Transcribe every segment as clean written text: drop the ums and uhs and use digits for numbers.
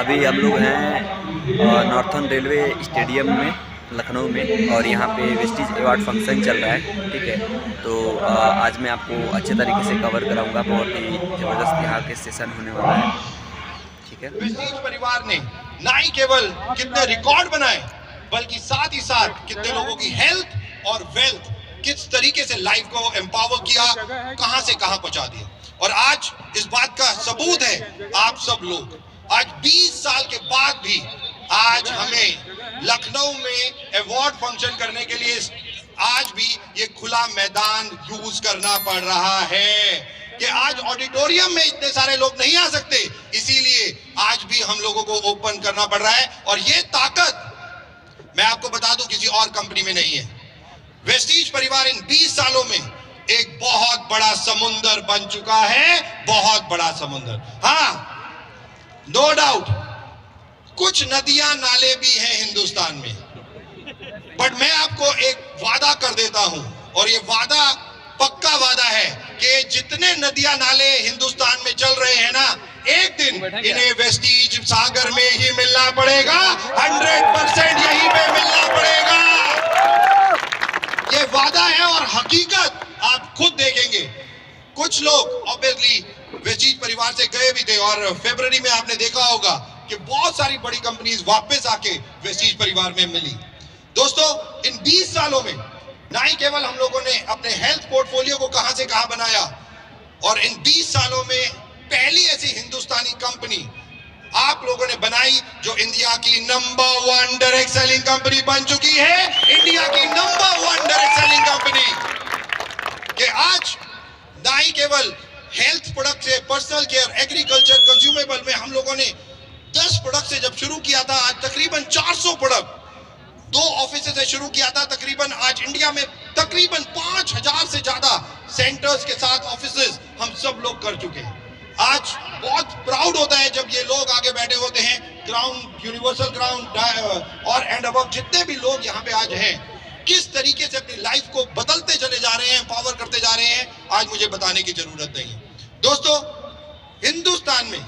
अभी हम लोग हैं नॉर्थन रेलवे स्टेडियम में लखनऊ में, और यहाँ पे वेस्टीज अवार्ड फंक्शन चल रहा है। ठीक है, तो आज मैं आपको अच्छे तरीके से कवर कराऊंगा। बहुत ही ज़बरदस्त यहाँ के सेशन होने वाला है। ठीक है, वेस्टीज परिवार ने ना ही केवल कितने रिकॉर्ड बनाए, बल्कि साथ ही साथ कितने लोगों की हेल्थ और वेल्थ, किस तरीके से लाइफ को एम्पावर किया, कहां से कहां पहुंचा दिया। और आज इस बात का सबूत है आप सब लोग। आज 20 साल के बाद भी आज हमें लखनऊ में अवार्ड फंक्शन करने के लिए आज भी ये खुला मैदान यूज करना पड़ रहा है कि आज ऑडिटोरियम में इतने सारे लोग नहीं आ सकते, इसीलिए आज भी हम लोगों को ओपन करना पड़ रहा है। और ये ताकत मैं आपको बता दूं किसी और कंपनी में नहीं है। वेस्टीज परिवार इन 20 सालों में एक बहुत बड़ा समुंदर बन चुका है, बहुत बड़ा समुंदर। हाँ, नो डाउट कुछ नदियां नाले भी हैं हिंदुस्तान में, बट मैं आपको एक वादा कर देता हूं, और ये वादा पक्का वादा है कि जितने नदियां नाले हिंदुस्तान में चल रहे हैं ना, एक दिन इन्हें वेस्टीज सागर में ही मिलना पड़ेगा। 100% यहीं पे मिलना पड़ेगा। ये वादा है और हकीकत आप खुद देखेंगे। कुछ लोग ऑब्वियसली वेस्टीज परिवार से गए भी थे, और फरवरी में आपने देखा होगा कि बहुत सारी बड़ी कंपनीज वापस आके वेस्टीज परिवार में मिली। दोस्तों, इन 20 सालों में ना ही केवल हम लोगों ने अपने हेल्थ पोर्टफोलियो को कहां से कहां बनाया, और इन 20 सालों में पहली ऐसी हिंदुस्तानी कंपनी आप लोगों ने बनाई जो इंडिया की नंबर 1 डायरेक्ट सेलिंग कंपनी बन चुकी है। इंडिया की नंबर 1 डायरेक्ट सेलिंग कंपनी कि आज ना ही केवल हेल्थ प्रोडक्ट से पर्सनल केयर, एग्रीकल्चर, कंज्यूमेबल में हम लोगों ने 10 प्रोडक्ट से जब शुरू किया था, आज तकरीबन 400 प्रोडक्ट 2 ऑफिस से शुरू किया था। तकरीबन आज इंडिया में तकरीबन 5000 से ज्यादा सेंटर्स के साथ ऑफिसेस हम सब लोग कर चुके हैं। आज बहुत प्राउड होता है जब ये लोग आगे बैठे होते हैं, क्राउन, यूनिवर्सल क्राउन और एंड अबव जितने भी लोग यहाँ पे आज हैं, किस तरीके से अपनी लाइफ को बदलते चले जा रहे हैं, पावर करते जा रहे हैं, आज मुझे बताने की जरूरत नहीं है। दोस्तों, हिंदुस्तान में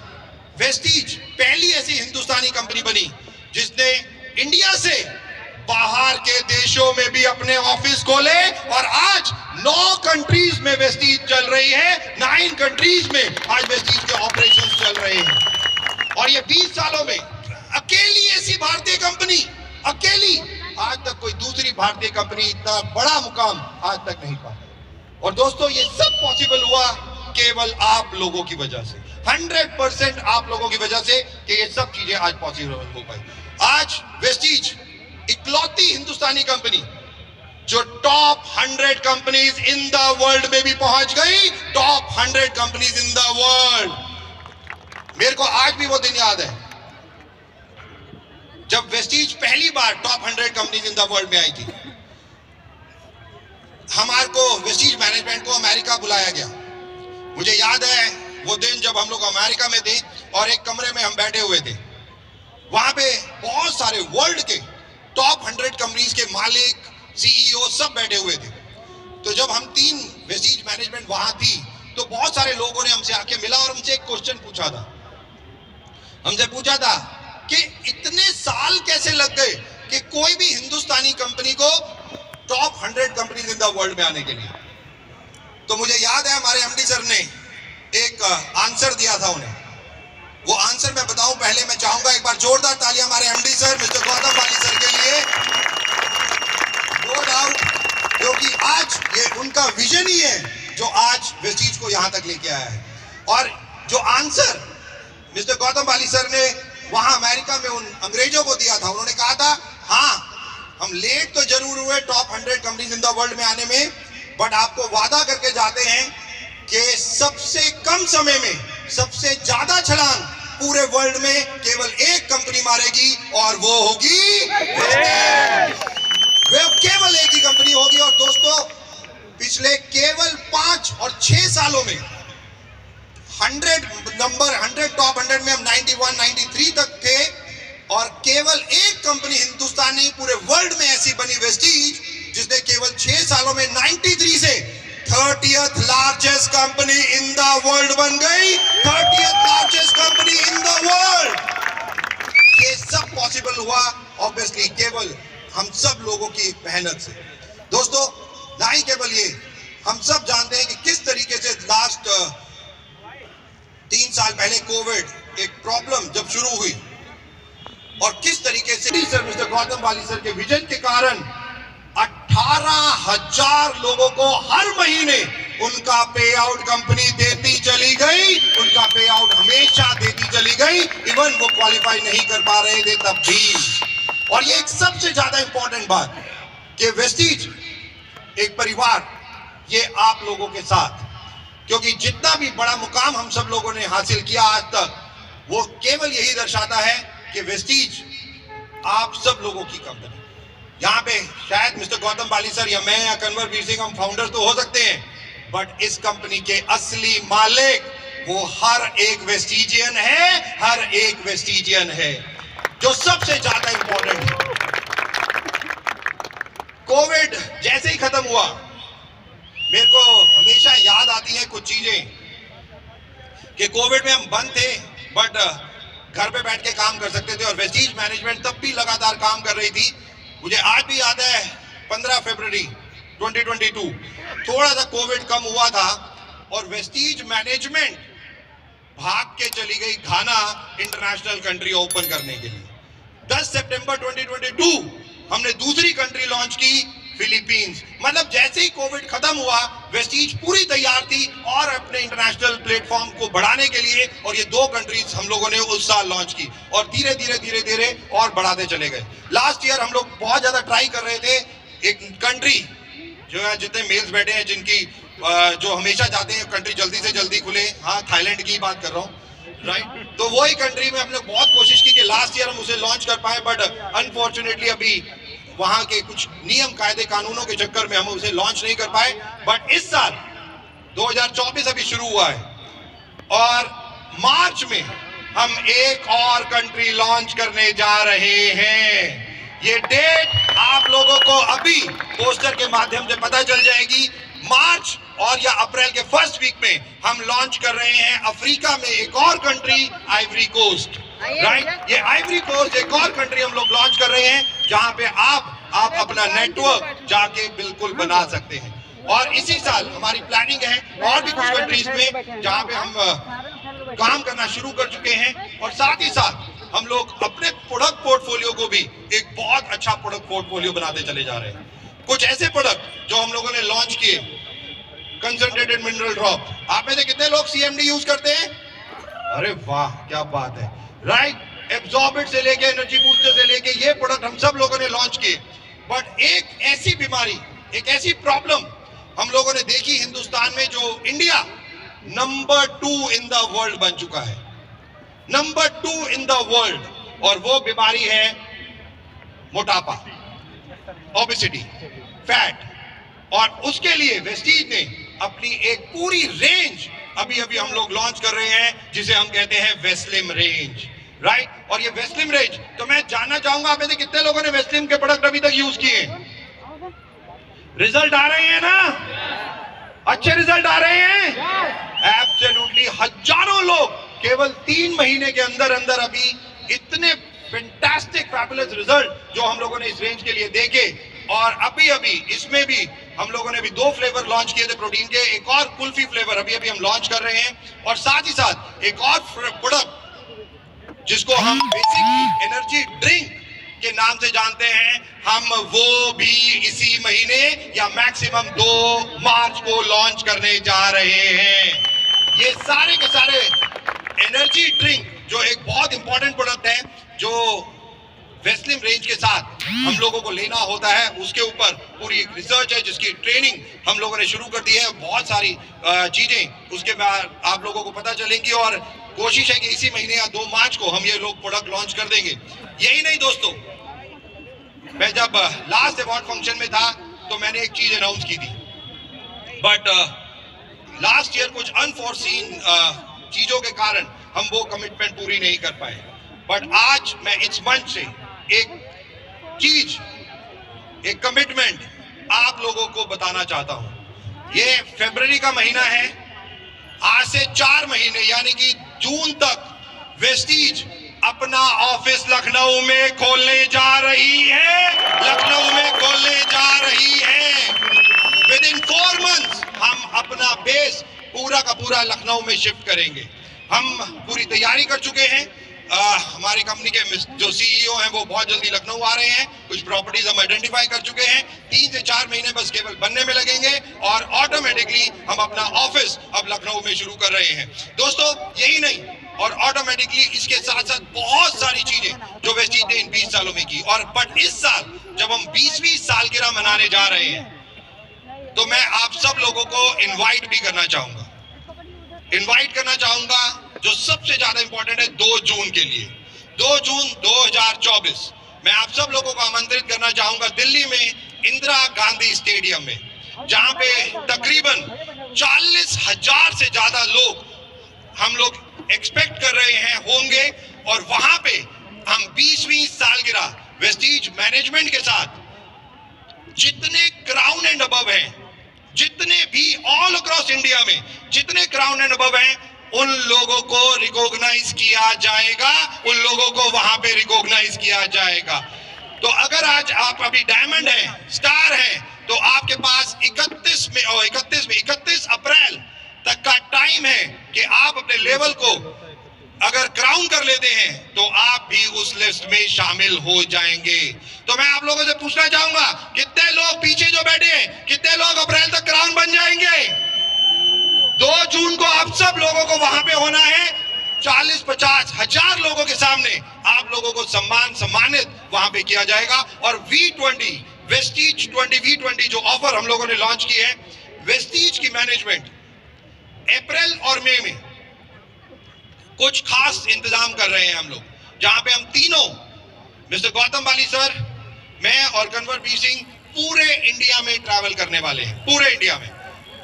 वेस्टीज पहली ऐसी हिंदुस्तानी कंपनी बनी जिसने इंडिया से बाहर के देशों में भी अपने ऑफिस खोले, और आज 9 कंट्रीज में वेस्टीज चल रही है। 9 कंट्रीज में आज वेस्टीज के ऑपरेशंस चल रहे हैं। और ये 20 सालों में अकेली ऐसी भारतीय कंपनी, अकेली, आज तक कोई दूसरी भारतीय कंपनी इतना बड़ा मुकाम आज तक नहीं पाई। और दोस्तों, ये सब पॉसिबल हुआ केवल आप लोगों की वजह से। 100% आप लोगों की वजह से कि ये सब चीजें आज पॉसिबल हो पाई। आज वेस्टीज इकलौती हिंदुस्तानी कंपनी जो top 100 companies in the world में भी पहुंच गई। Top 100 companies in the world. मेरे को आज भी वो दिन याद है जब वेस्टीज पहली बार top 100 companies in the world में आई थी। हमारे को वेस्टीज मैनेजमेंट को अमेरिका बुलाया गया। मुझे याद है वो दिन जब हम लोग अमेरिका में थे और एक कमरे में हम बैठे हुए थे। वहां पे बहुत सारे वर्ल्ड के टॉप 100 कंपनीज के मालिक, सीईओ सब बैठे हुए थे। तो जब हम 3 वेस्टीज मैनेजमेंट वहां थी, तो बहुत सारे लोगों ने हमसे आके मिला और हमसे एक क्वेश्चन पूछा था। हमसे पूछा था कि इतने साल कैसे लग गए कि कोई भी हिंदुस्तानी कंपनी को top 100 companies in the world में आने के लिए। तो मुझे याद है हमारे एमडी सर ने एक आंसर दिया था उन्हें। वो आंसर मैं बताऊं पहले मैं चाहूंगा एक बार जोरदार तालियां हमारे एमडी सर मिस्टर गौतम वाली सर के लिए। नो डाउट, क्योंकि आज ये उनका विजन ही है जो आज वेस्टीज को यहां तक लेके आया है। और जो आंसर मिस्टर गौतम वाली सर ने वहां अमेरिका में उन अंग्रेजों को दिया था, उन्होंने कहा था, हाँ हम लेट तो जरूर हुए top 100 companies in the world में आने में, बट आपको वादा करके जाते हैं कि सबसे कम समय में सबसे ज्यादा छलांग पूरे वर्ल्ड में केवल एक कंपनी मारेगी, और वो होगी वे केवल एक ही कंपनी होगी। और दोस्तों, पिछले केवल 5 और 6 सालों में 100 टॉप 100 में हम 91, 93 तक थे, और केवल एक कंपनी हिंदुस्तान नहीं पूरे वर्ल्ड में ऐसी बनी वेस्टीज जिसने केवल 6 सालों में 93 से 30th largest company in the world बन गई। 30th largest company in the world. ये सब पॉसिबल हुआ ऑब्वियसली केवल हम सब लोगों की मेहनत से। दोस्तों, ना ही केवल ये, हम सब जानते हैं कि किस तरीके से लास्ट 3 साल पहले कोविड एक प्रॉब्लम जब शुरू हुई और किस तरीके से सर मिस्टर गौतम वाली सर के विजन के कारण 18,000 लोगों को हर महीने उनका पे आउट कंपनी देती चली गई, उनका पे आउट हमेशा देती चली गई, इवन वो क्वालिफाई नहीं कर पा रहे थे तब भी। और ये एक सबसे ज्यादा इंपॉर्टेंट बात कि वेस्टीज एक परिवार, ये आप लोगों के साथ, क्योंकि जितना भी बड़ा मुकाम हम सब लोगों ने हासिल किया आज तक, वो केवल यही दर्शाता है कि वेस्टीज आप सब लोगों की कंपनी। यहाँ पे शायद मिस्टर गौतम बाली सर या मैं या कन्वर वीर सिंह हम फाउंडर तो हो सकते हैं, बट इस कंपनी के असली मालिक वो हर एक वेस्टीजियन है, हर एक वेस्टीजियन है, जो सबसे ज्यादा इंपॉर्टेंट है। कोविड जैसे ही खत्म हुआ, मेरे को हमेशा याद आती है कुछ चीजें कि कोविड में हम बंद थे बट घर पे बैठ के काम कर सकते थे और वेस्टीज मैनेजमेंट तब भी लगातार काम कर रही थी। मुझे आज भी याद है 15 फरवरी 2022 थोड़ा सा कोविड कम हुआ था और वेस्टीज मैनेजमेंट भाग के चली गई घाना इंटरनेशनल कंट्री ओपन करने के लिए। 10 सितंबर 2022 हमने दूसरी कंट्री लॉन्च की, फिलीपींस। मतलब जैसे ही कोविड खत्म हुआ, वेस्टीज पूरी तैयार थी और अपने इंटरनेशनल प्लेटफॉर्म को बढ़ाने के लिए, और ये 2 कंट्रीज हम लोगों ने उस साल लॉन्च की और धीरे धीरे और बढ़ाते चले गए। लास्ट ईयर हम लोग बहुत ज्यादा ट्राई कर रहे थे, एक कंट्री जो है, जितने मेल्स बैठे हैं जिनकी जो हमेशा चाहते हैं कंट्री जल्दी से जल्दी खुले, हाँ थाईलैंड की बात कर रहा हूँ, राइट। तो वही कंट्री में हमने बहुत कोशिश की कि लास्ट ईयर हम उसे लॉन्च कर पाए, बट अनफॉर्चुनेटली अभी वहां के कुछ नियम कायदे कानूनों के चक्कर में हम उसे लॉन्च नहीं कर पाए। बट इस साल 2024 अभी शुरू हुआ है और मार्च में हम एक और कंट्री लॉन्च करने जा रहे हैं। ये डेट आप लोगों को अभी पोस्टर के माध्यम से पता चल जाएगी। मार्च और या अप्रैल के फर्स्ट वीक में हम लॉन्च कर रहे हैं अफ्रीका में एक और कंट्री, आइवरी कोस्ट, राइट। ये आइवरी कोस्ट एक और कंट्री हम लोग लॉन्च कर रहे हैं जहां पे आप अपना नेटवर्क जाके बिल्कुल बना सकते हैं। और इसी साल हमारी प्लानिंग है और भी कुछ कंट्रीज में जहां पे हम काम करना शुरू कर चुके हैं, और साथ ही साथ हम लोग अपने प्रोडक्ट पोर्टफोलियो को भी एक बहुत अच्छा प्रोडक्ट पोर्टफोलियो बनाते चले जा रहे हैं। कुछ ऐसे प्रोडक्ट जो हम लोगों ने लॉन्च किए, कंसंट्रेटेड मिनरल ड्रॉप। आप में से कितने लोग सीएमडी यूज करते हैं? अरे वाह, क्या बात है, राइट। एब्जॉर्बेंट से लेके एनर्जी बूस्टर से लेके ये प्रोडक्ट हम सब लोगों ने लॉन्च किए। बट एक ऐसी बीमारी, एक ऐसी प्रॉब्लम हम लोगों ने देखी हिंदुस्तान में, जो India number 2 in the world बन चुका है, नंबर 2 इन द वर्ल्ड, और वो बीमारी है मोटापा, ओबेसिटी, फैट। और उसके लिए वेस्टीज ने अपनी एक पूरी रेंज अभी हम लोग लॉन्च कर रहे हैं जिसे हम कहते हैं वेस्लिम रेंज, राइट। और ये वेस्लिम रेंज, तो मैं जानना चाहूंगा आप में से कितने लोगों ने वेस्लिम के प्रोडक्ट अभी तक यूज किए? रिजल्ट आ रहे हैं ना? अच्छे रिजल्ट आ रहे हैं? एब्सोल्युटली। हजारों लोग केवल 3 महीने के अंदर अभी इतने फैंटास्टिक फैबुलस रिजल्ट जो हम लोगों ने इस रेंज के लिए देखे। और अभी इसमें भी हम लोगों ने भी 2 फ्लेवर लॉन्च किए थे प्रोटीन के, एक और कुल्फी फ्लेवर अभी हम लॉन्च कर रहे हैं, और साथ ही साथ एक और प्रोडक्ट जिसको हम बेसिकली एनर्जी ड्रिंक के नाम से जानते हैं, हम वो भी इसी महीने या मैक्सिमम 2 मार्च को लॉन्च करने जा रहे हैं। ये सारे के सारे एनर्जी ड्रिंक जो एक बहुत इंपॉर्टेंट प्रोडक्ट है, जो वेस्लिम रेंज के साथ हम लोगों को लेना होता है, उसके ऊपर पूरी एक रिसर्च है जिसकी ट्रेनिंग हम लोगों ने शुरू कर दी है। बहुत सारी चीजें उसके बाद आप लोगों को पता चलेंगी, और कोशिश है कि इसी महीने या 2 मार्च को हम ये लोग प्रोडक्ट लॉन्च कर देंगे। यही नहीं दोस्तों, मैं जब लास्ट अवार्ड फंक्शन में था तो मैंने एक चीज अनाउंस की थी, बट लास्ट ईयर कुछ अनफोर्सीन चीजों के कारण हम वो कमिटमेंट पूरी नहीं कर पाए। बट आज मैं इस मंच से एक चीज, एक कमिटमेंट आप लोगों को बताना चाहता हूं। ये फरवरी का महीना है, आज से 4 महीने यानी कि जून तक वेस्टीज अपना ऑफिस लखनऊ में खोलने जा रही है, लखनऊ में खोलने जा रही है। विद इन 4 months हम अपना बेस पूरा का पूरा लखनऊ में शिफ्ट करेंगे। हम पूरी तैयारी कर चुके हैं। हमारी कंपनी के जो सीईओ हैं वो बहुत जल्दी लखनऊ आ रहे हैं। कुछ प्रॉपर्टीज हम आइडेंटिफाई कर चुके हैं। 3 से 4 महीने बस केवल बनने में लगेंगे और ऑटोमेटिकली हम अपना ऑफिस अब लखनऊ में शुरू कर रहे हैं। दोस्तों यही नहीं, और ऑटोमेटिकली इसके साथ साथ बहुत सारी चीजें जो वेस्टीज ने इन 20 सालों में की। और बट इस साल जब हम 20वीं सालगिरह मनाने जा रहे हैं तो मैं आप सब लोगों को इनवाइट भी करना चाहूंगा। जो सबसे ज्यादा इंपॉर्टेंट है 2 जून के लिए, 2 जून 2024 मैं आप सब लोगों को आमंत्रित करना चाहूंगा दिल्ली में इंदिरा गांधी स्टेडियम में, जहां पे तकरीबन 40,000 से ज्यादा लोग हम लोग एक्सपेक्ट कर रहे हैं होंगे। और वहां पे हम 20वीं सालगिरह वेस्टीज मैनेजमेंट के साथ जितने क्राउन एंड अबव हैं, जितने भी ऑल अक्रॉस इंडिया में जितने क्राउन एंड अबव हैं, उन लोगों को रिकॉग्नाइज किया जाएगा, उन लोगों को वहां पे रिकॉग्नाइज किया जाएगा। तो अगर आज आप अभी डायमंड हैं, स्टार हैं, तो आपके पास 31 अप्रैल तक का टाइम है कि आप अपने लेवल को अगर क्राउन कर लेते हैं तो आप भी उस लिस्ट में शामिल हो जाएंगे। तो मैं आप लोगों से पूछना चाहूंगा, कितने लोग पीछे जो बैठे हैं, कितने लोग अप्रैल तक क्राउन बन जाएंगे? 2 जून को आप सब लोगों को वहां पे होना है। 40-50 हजार लोगों के सामने आप लोगों को सम्मानित वहां पे किया जाएगा। और V20 वेस्टीज 20 V20 जो ऑफर हम लोगों ने लॉन्च की है, वेस्टीज की मैनेजमेंट अप्रैल और मई में कुछ खास इंतजाम कर रहे हैं हम लोग, जहां पे हम तीनों, मिस्टर गौतम बाली सर, मैं और कन्वरवीर सिंह पूरे इंडिया में ट्रैवल करने वाले हैं, पूरे इंडिया में।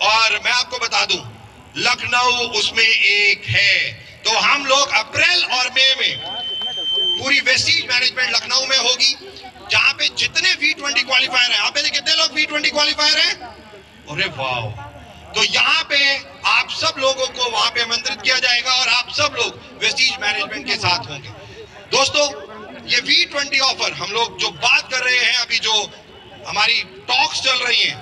और मैं आपको बता दूं, लखनऊ उसमें एक है। तो हम लोग अप्रैल और मई में पूरी वेस्टीज मैनेजमेंट लखनऊ में होगी, जहां पे जितने V20 क्वालिफायर हैं, आप में से कितने लोग V20 क्वालिफायर हैं? अरे वाह! तो यहाँ पे आप सब लोगों को वहां पे आमंत्रित किया जाएगा और आप सब लोग वेस्टीज मैनेजमेंट के साथ होंगे। दोस्तों ये V20 ऑफर हम लोग जो बात कर रहे हैं, अभी जो हमारी टॉक्स चल रही हैं,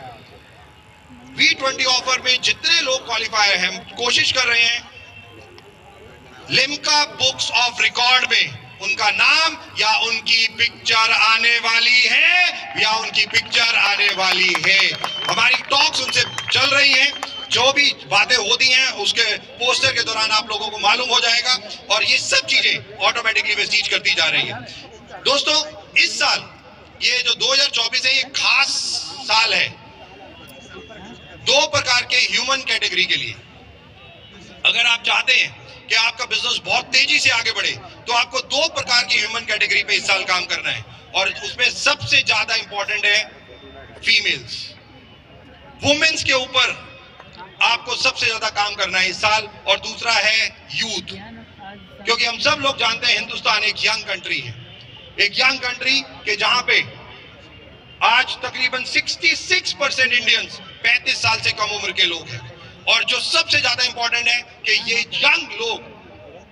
V20 ऑफर में जितने लोग क्वालिफायर हैं, हम कोशिश कर रहे हैं लिम्का बुक्स ऑफ रिकॉर्ड में उनका नाम या उनकी पिक्चर आने वाली है, या उनकी पिक्चर आने वाली है। हमारी टॉक्स उनसे चल रही हैं, जो भी बातें होती हैं उसके पोस्टर के दौरान आप लोगों को मालूम हो जाएगा। और ये सब चीजें ऑटोमेटिकली वेस्टीज करती जा रही है। दोस्तों इस साल ये जो 2024 है, ये खास साल है 2 प्रकार के ह्यूमन कैटेगरी के लिए। अगर आप चाहते हैं कि आपका बिजनेस बहुत तेजी से आगे बढ़े, तो आपको 2 प्रकार की ह्यूमन कैटेगरी पे इस साल काम करना है। और उसमें सबसे ज्यादा इंपॉर्टेंट है फीमेल्स, वुमेन्स के ऊपर आपको सबसे ज्यादा काम करना है इस साल। और दूसरा है यूथ, क्योंकि हम सब लोग जानते हैं हिंदुस्तान एक यंग कंट्री है, एक यंग कंट्री के जहां पे आज तकरीबन 66% इंडियंस 35 साल से कम उम्र के लोग हैं। और जो सबसे ज्यादा इंपॉर्टेंट है कि ये यंग लोग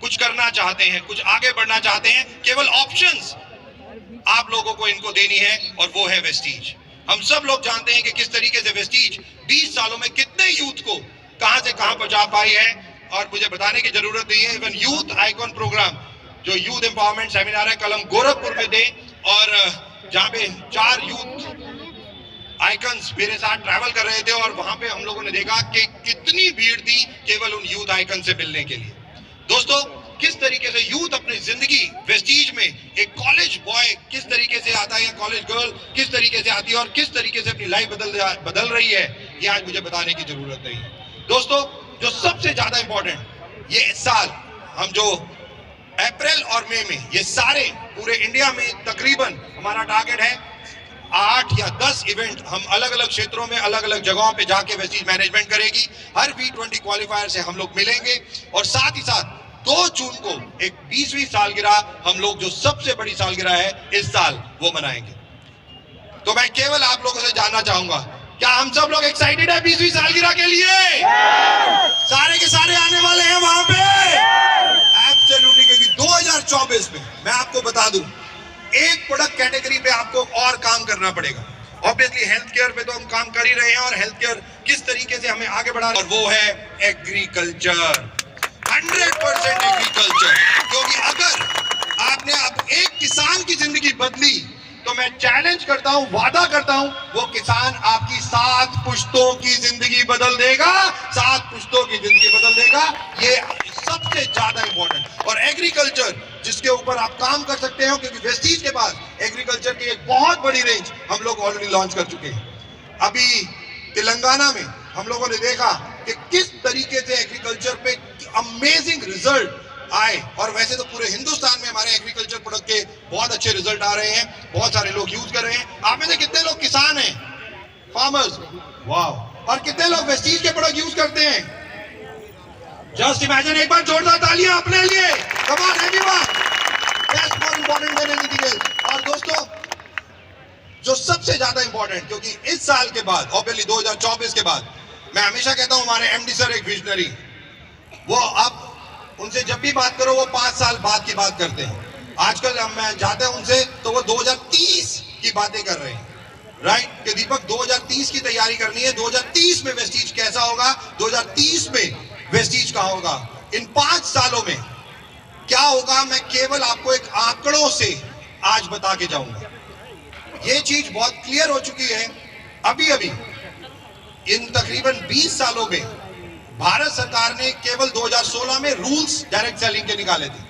कुछ करना चाहते हैं, कुछ आगे बढ़ना चाहते हैं। केवल ऑप्शंस आप लोगों को इनको देनी है, और वो है वेस्टीज। हम सब लोग जानते हैं कि किस तरीके से वेस्टीज 20 सालों में कितने यूथ को कहां से कहां पहुंचा पाई है। और मुझे बताने की जरूरत नहीं है, इवन यूथ आइकॉन प्रोग्राम जो यूथ एम्पावरमेंट सेमिनार है, कल हम गोरखपुर में दें, और जहां पे 4 यूथ आइकन्स मेरे साथ ट्रैवल कर रहे थे, और वहां पे हम लोगों ने देखा कि कितनी भीड़ थी केवल उन यूथ आइकन से मिलने के लिए। दोस्तों किस तरीके से यूथ अपनी जिंदगी वेस्टीज में, एक कॉलेज बॉय किस तरीके से आता है या कॉलेज गर्ल किस तरीके से आती है, और किस तरीके से अपनी लाइफ बदल रही है, ये आज मुझे बताने की जरूरत नहीं है। दोस्तों जो सबसे ज्यादा इंपॉर्टेंट, ये साल हम जो अप्रैल और मई में ये सारे पूरे इंडिया में तकरीबन हमारा टारगेट है 8 या 10 इवेंट हम अलग अलग क्षेत्रों में अलग अलग जगहों पे जाके वेस्टीज मैनेजमेंट करेगी। हर V20 क्वालिफायर से हम लोग मिलेंगे, और साथ ही साथ 2 जून को एक 20वीं सालगिरह हम लोग जो सबसे बड़ी सालगिरह है इस साल वो मनाएंगे। तो मैं केवल आप लोगों से जानना चाहूंगा, क्या हम सब लोग एक्साइटेड है 20वीं सालगिरह के लिए? सारे के सारे आने वाले हैं वहां पे? एब्सोल्युटली, क्योंकि 2024 में मैं आपको बता दूं, एक प्रोडक्ट कैटेगरी पे आपको और काम करना पड़ेगा। ऑब्वियसली हेल्थ केयर पे तो हम काम कर ही रहे हैं, और हेल्थ केयर किस तरीके से हमें आगे बढ़ा, और वो है एग्रीकल्चर, 100% एग्रीकल्चर। क्योंकि अगर आपने अब एक किसान की जिंदगी बदली, तो मैं चैलेंज करता हूं, वादा करता हूं, वो किसान आपकी 7 पुश्तों की जिंदगी बदल देगा, 7 पुश्तों की जिंदगी बदल देगा। ये सबसे ज्यादा इंपॉर्टेंट। और एग्रीकल्चर जिसके ऊपर आप काम कर सकते हो, क्योंकि वेस्टीज के पास एग्रीकल्चर की एक बहुत बड़ी रेंज हम लोग ऑलरेडी लॉन्च कर चुके हैं। अभी तेलंगाना में हम लोगों ने देखा कि किस तरीके से एग्रीकल्चर पे अमेजिंग रिजल्ट आए, और वैसे तो पूरे हिंदुस्तान में हमारे एग्रीकल्चर प्रोडक्ट के बहुत अच्छे रिजल्ट आ रहे हैं, बहुत सारे लोग यूज कर रहे हैं। आप में से कितने लोग किसान हैं, फार्मर्स? वाह। और कितने लोग वेस्टीज के प्रोडक्ट यूज करते हैं? जस्ट इमेजिन, एक बार जोरदार तालियां अपने लिए। Come on everyone, that's more important than anything else. और दोस्तों, जो सबसे ज्यादा इंपॉर्टेंट, क्योंकि इस साल के बाद, ऑब्वियसली 2024 के बाद, मैं हमेशा कहता हूं हमारे एमडी सर एक विजनरी, वो अब उनसे जब भी बात करो वो 5 साल बाद की बात करते हैं। आजकल मैं जाते हैं उनसे तो वो 2030 की बातें कर रहे हैं, राइट? कि दीपक 2030 की तैयारी करनी है, 2030 में वेस्टीज कैसा होगा, 2030 में वेस्टीज कहां होगा, इन 5 सालों में क्या होगा, मैं केवल आपको एक आंकड़ों से आज बता के जाऊंगा। ये चीज बहुत क्लियर हो चुकी है। अभी अभी इन तकरीबन 20 सालों में भारत सरकार ने केवल 2016 में रूल्स डायरेक्ट सेलिंग के निकाले थे,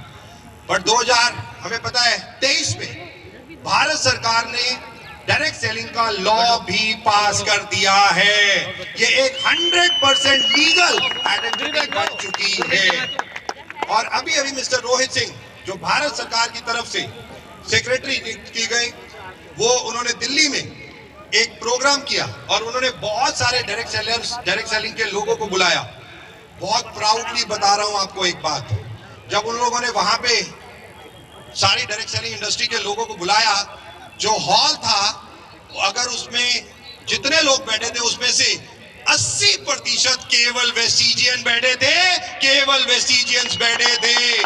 बट 2023 में भारत सरकार ने डायरेक्ट सेलिंग का लॉ भी पास कर दिया है। ये एक 100% लीगल आइडेंटिटी बन चुकी है। और अभी अभी मिस्टर रोहित सिंह, जो भारत सरकार की तरफ से सेक्रेटरी नियुक्त की गई, वो उन्होंने दिल्ली में एक प्रोग्राम किया और उन्होंने बहुत सारे डायरेक्ट सेलिंग के लोगों को बुलाया। बहुत प्राउडली बता रहा हूं आपको एक बात, जब उन लोगों ने वहां पे सारी डायरेक्ट सेलिंग इंडस्ट्री के लोगों को बुलाया, जो हॉल था, अगर उसमें जितने लोग बैठे थे उसमें से 80% केवल वेस्टिजियन बैठे थे, केवल वेस्टिजियंस बैठे थे।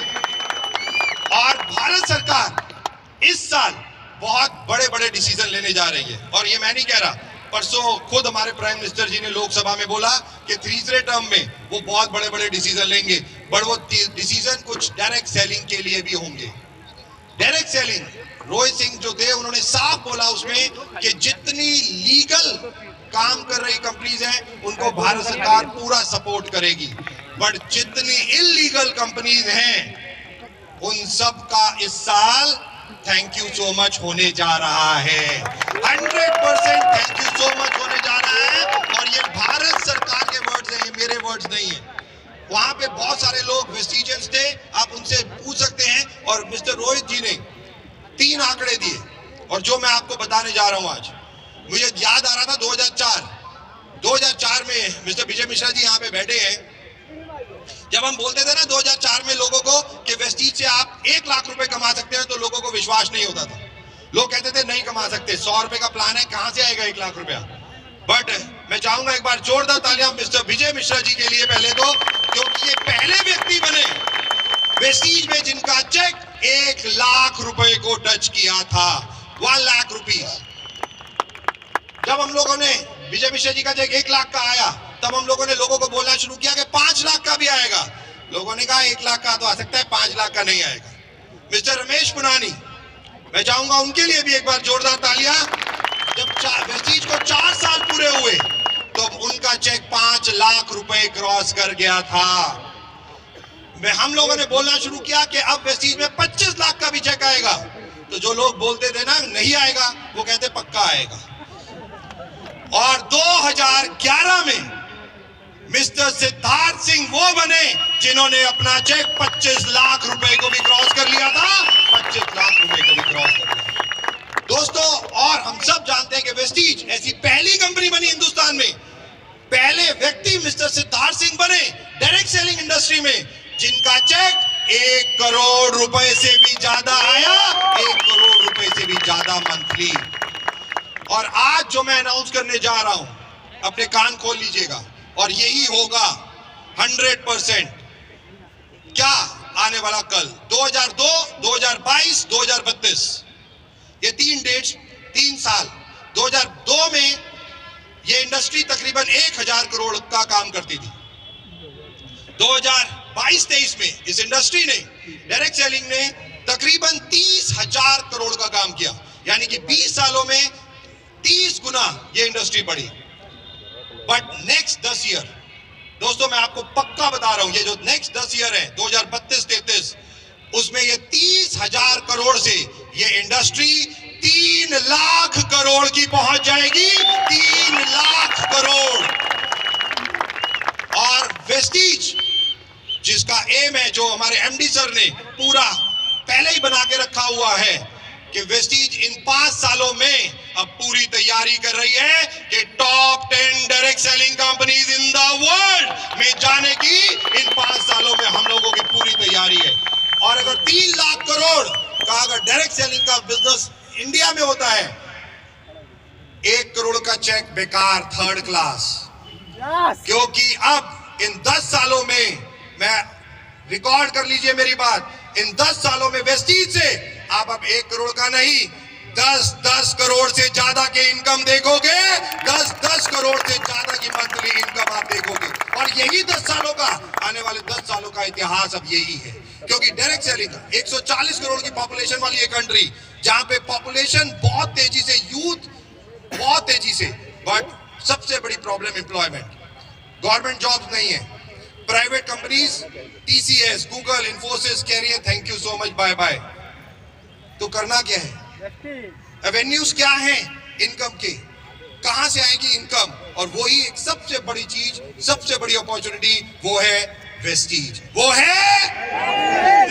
और भारत सरकार इस साल बहुत बड़े बड़े डिसीजन लेने जा रही है, और ये मैं नहीं कह रहा, परसों खुद हमारे प्राइम मिनिस्टर जी ने लोकसभा में बोला कि तीसरे टर्म में वो बहुत बड़े बड़े डिसीजन लेंगे, बट वो डिसीजन कुछ डायरेक्ट सेलिंग के लिए भी होंगे। डायरेक्ट सेलिंग, रोहित सिंह जो थे उन्होंने साफ बोला उसमें कि जितनी लीगल काम कर रही कंपनीज हैं उनको भारत सरकार पूरा सपोर्ट करेगी, बट जितनी इलीगल कंपनीज हैं उन सब का इस साल थैंक यू सो मच होने जा रहा है। 100% थैंक यू सो मच होने जा रहा है। और ये भारत सरकार के वर्ड्स हैं, ये मेरे वर्ड्स नहीं है। वहां पे बहुत सारे लोग वेस्टिजियंस थे, आप उनसे पूछ सकते हैं, और मिस्टर रोहित जी ने 3 आंकड़े दिए, और जो मैं आपको बताने जा रहा हूं आज, मुझे याद आ रहा था 2004 में मिस्टर विजय मिश्रा जी यहाँ पे बैठे हैं, जब हम बोलते थे ना 2004 में लोगों को कि वेस्टीज से आप 1 लाख रुपए कमा सकते हैं, तो लोगों को विश्वास नहीं होता था। लोग कहते थे नहीं कमा सकते, 100 रुपए का प्लान है, कहां से आएगा 1 लाख रुपया। बट मैं चाहूंगा एक बार जोरदार तालियां मिस्टर विजय मिश्रा जी के लिए पहले तो, क्योंकि ये पहले व्यक्ति बने वेस्टीज में जिनका चेक 1 लाख रुपए को टच किया था, 1 लाख रुपीज। जब हम लोगों ने विजय मिश्रा जी का चेक 1 लाख का आया, तब हम लोगों ने लोगों को बोलना शुरू किया कि 5 लाख का भी आएगा। लोगों ने कहा 1 लाख का तो आ सकता है, 5 लाख का नहीं आएगा। मिस्टर रमेश पुनानी, मैं चाहूंगा उनके लिए भी एक बार जोरदार तालियां। जब वेस्टीज को 4 साल पूरे हुए तो उनका चेक 5 लाख रुपए क्रॉस कर गया था। हम लोगों ने बोलना शुरू किया कि अब वेस्टीज में 25 लाख का भी चेक आएगा, तो जो लोग बोलते थे ना नहीं आएगा, वो कहते पक्का आएगा। और 2011 में मिस्टर सिद्धार्थ सिंह वो बने जिन्होंने अपना चेक 25 लाख रुपए को भी क्रॉस कर लिया था, 25 लाख रुपए को भी क्रॉस कर लिया दोस्तों। और हम सब जानते हैं कि वेस्टीज ऐसी पहली कंपनी बनी हिंदुस्तान में, पहले व्यक्ति मिस्टर सिद्धार्थ सिंह बने डायरेक्ट सेलिंग इंडस्ट्री में जिनका चेक 1 करोड़ रुपए से भी ज्यादा आया, 1 करोड़ रुपए से भी ज्यादा मंथली। और आज जो मैं अनाउंस करने जा रहा हूं, अपने कान खोल लीजिएगा, और यही होगा 100%। क्या आने वाला कल 2002, 2022, 2032 ये 3 डेट्स, 3 साल। 2002 में ये इंडस्ट्री तकरीबन 1000 करोड़ का काम करती थी। 2022-23 में इस इंडस्ट्री ने, डायरेक्ट सेलिंग ने तकरीबन 30,000 करोड़ का काम किया, यानी कि 20 सालों में 30 गुना ये इंडस्ट्री बढ़ी। बट नेक्स्ट 10 ईयर, दोस्तों मैं आपको पक्का बता रहा हूं, ये जो नेक्स्ट 10 ईयर है 2032-33, उसमें ये 30,000 करोड़ से ये इंडस्ट्री 3 लाख करोड़ की पहुंच जाएगी। 3 लाख करोड़। और वेस्टीज जिसका एम है, जो हमारे एमडी सर ने पूरा पहले ही बना के रखा हुआ है कि वेस्टीज इन 5 सालों में अब पूरी तैयारी कर रही है कि top 10 direct selling companies in the world में जाने की इन 5 सालों में हम लोगों की पूरी तैयारी है। और अगर 3 लाख करोड़ का अगर डायरेक्ट सेलिंग का बिजनेस इंडिया में होता है, 1 करोड़ का चेक बेकार, 3rd क्लास। क्योंकि अब इन 10 सालों में, मैं रिकॉर्ड कर लीजिए मेरी बात, इन 10 सालों में वेस्टीज से आप अब 1 करोड़ का नहीं, 10 करोड़ से ज्यादा के इनकम देखोगे। 10 करोड़ से ज्यादा की मंथली इनकम आप देखोगे। और यही 10 सालों का, आने वाले 10 सालों का इतिहास अब यही है। क्योंकि डायरेक्ट सेलिंग 140 करोड़ की पॉपुलेशन वाली ये कंट्री, जहां पे पॉपुलेशन बहुत तेजी से, यूथ बहुत तेजी से, बट सबसे बड़ी प्रॉब्लम एम्प्लॉयमेंट, गवर्नमेंट जॉब्स नहीं है। Private companies, TCS, Google, Infosys, career, thank you so much, bye bye. तो करना क्या है? एवेन्यूज क्या है इनकम के, कहां से आएगी इनकम? और वही एक सबसे बड़ी चीज, सबसे बड़ी अपॉर्चुनिटी, वो है वेस्टीज, वो है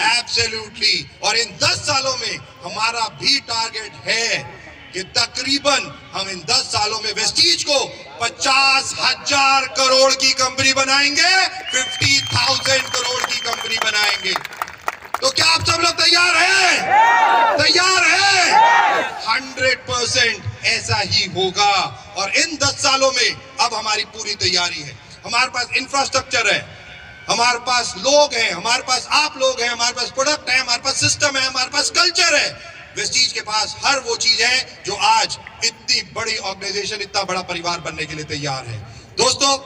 एब्सोल्युटली। और इन 10 सालों में हमारा भी टारगेट है कि तकरीबन हम इन 10 सालों में वेस्टीज को 50,000 करोड़ की कंपनी बनाएंगे, 50,000 करोड़ की कंपनी बनाएंगे। तो क्या आप सब लोग तैयार हैं? तैयार हैं? 100% ऐसा ही होगा। और इन 10 सालों में अब हमारी पूरी तैयारी है। हमारे पास इंफ्रास्ट्रक्चर है, हमारे पास लोग हैं, हमारे पास आप लोग हैं, हमारे पास प्रोडक्ट है, हमारे पास सिस्टम है, हमारे पास कल्चर है। वेस्टीज के पास हर वो चीज है जो आज इतनी बड़ी ऑर्गेनाइजेशन, इतना बड़ा परिवार बनने के लिए तैयार है। दोस्तों,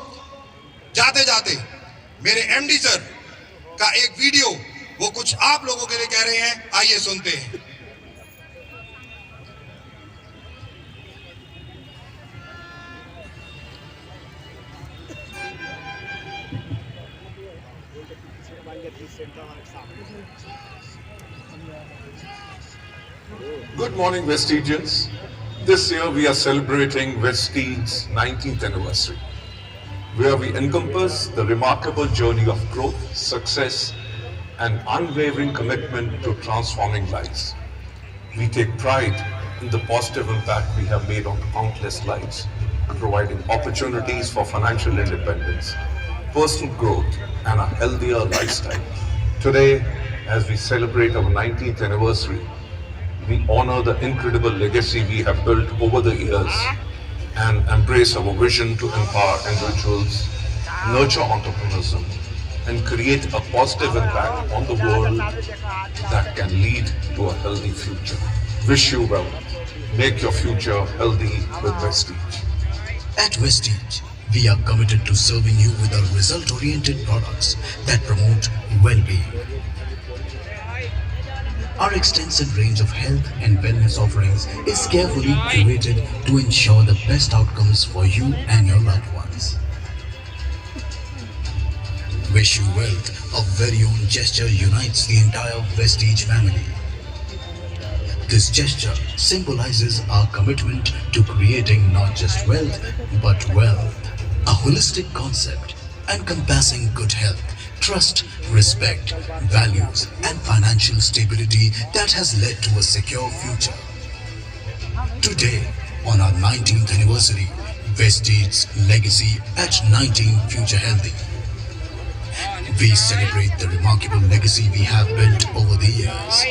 जाते जाते मेरे एमडी सर का एक वीडियो, वो कुछ आप लोगों के लिए कह रहे हैं, आइए सुनते हैं। Good morning, Vestigians. This year we are celebrating Vestige's 19th anniversary, where we encompass the remarkable journey of growth, success, and unwavering commitment to transforming lives. We take pride in the positive impact we have made on countless lives, providing opportunities for financial independence, personal growth, and a healthier lifestyle. Today, as we celebrate our 19th anniversary, we honor the incredible legacy we have built over the years and embrace our vision to empower individuals, nurture entrepreneurship, and create a positive impact on the world that can lead to a healthy future. Wish you well. Make your future healthy with Vestige. At Vestige, we are committed to serving you with our result-oriented products that promote well-being. Our extensive range of health and wellness offerings is carefully curated to ensure the best outcomes for you and your loved ones. Wish You Wealth, a very own gesture, unites the entire Vestige family. This gesture symbolizes our commitment to creating not just wealth, but wealth, a holistic concept encompassing good health, trust, respect, values, and financial stability that has led to a secure future. Today, on our 19th anniversary, Vestige's legacy at 19 Future Healthy. We celebrate the remarkable legacy we have built over the years,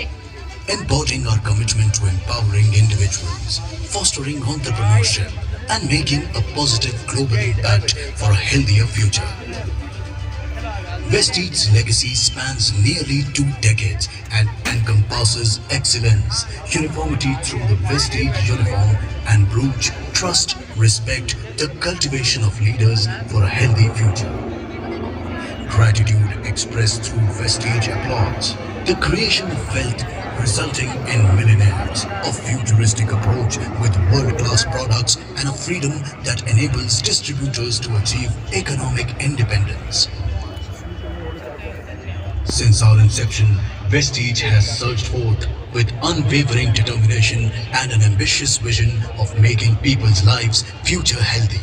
embodying our commitment to empowering individuals, fostering entrepreneurship, and making a positive global impact for a healthier future. Vestige's legacy spans nearly 2 decades and encompasses excellence, uniformity through the Vestige uniform, and Bruges trust, respect, the cultivation of leaders for a healthy future. Gratitude expressed through Vestige applauds the creation of wealth resulting in millionaires, a futuristic approach with world-class products and a freedom that enables distributors to achieve economic independence. Since our inception, Vestige has surged forth with unwavering determination and an ambitious vision of making people's lives future healthy.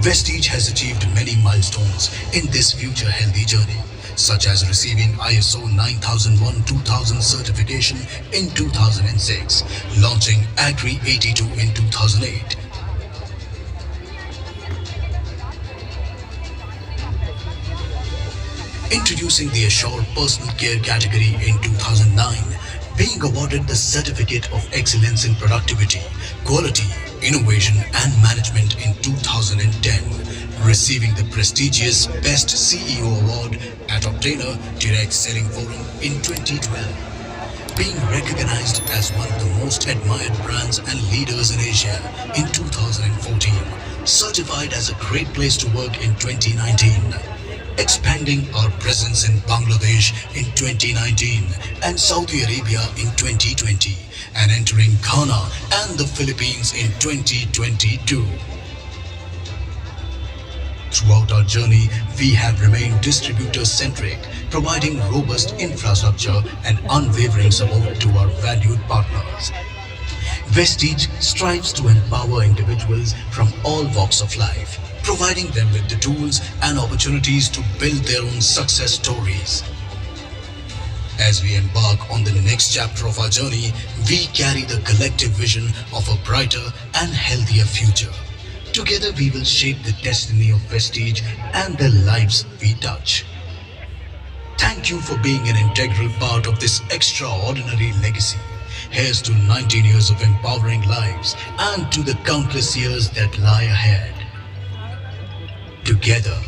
Vestige has achieved many milestones in this future healthy journey, such as receiving ISO 9001-2000 certification in 2006, launching Agri 82 in 2008, introducing the Assure Personal Care category in 2009, being awarded the Certificate of Excellence in Productivity, Quality, Innovation and Management in 2010, receiving the prestigious Best CEO Award at Obtainer Direct Selling Forum in 2012, being recognized as one of the most admired brands and leaders in Asia in 2014, certified as a great place to work in 2019, expanding our presence in Bangladesh in 2019 and Saudi Arabia in 2020, and entering Ghana and the Philippines in 2022. Throughout our journey, we have remained distributor-centric, providing robust infrastructure and unwavering support to our valued partners. Vestige strives to empower individuals from all walks of life, providing them with the tools and opportunities to build their own success stories. As we embark on the next chapter of our journey, we carry the collective vision of a brighter and healthier future. Together we will shape the destiny of Vestige and the lives we touch. Thank you for being an integral part of this extraordinary legacy. Here's to 19 years of empowering lives and to the countless years that lie ahead. Together,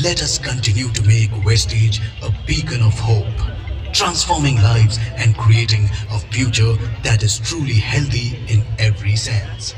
let us continue to make Vestige a beacon of hope, transforming lives and creating a future that is truly healthy in every sense.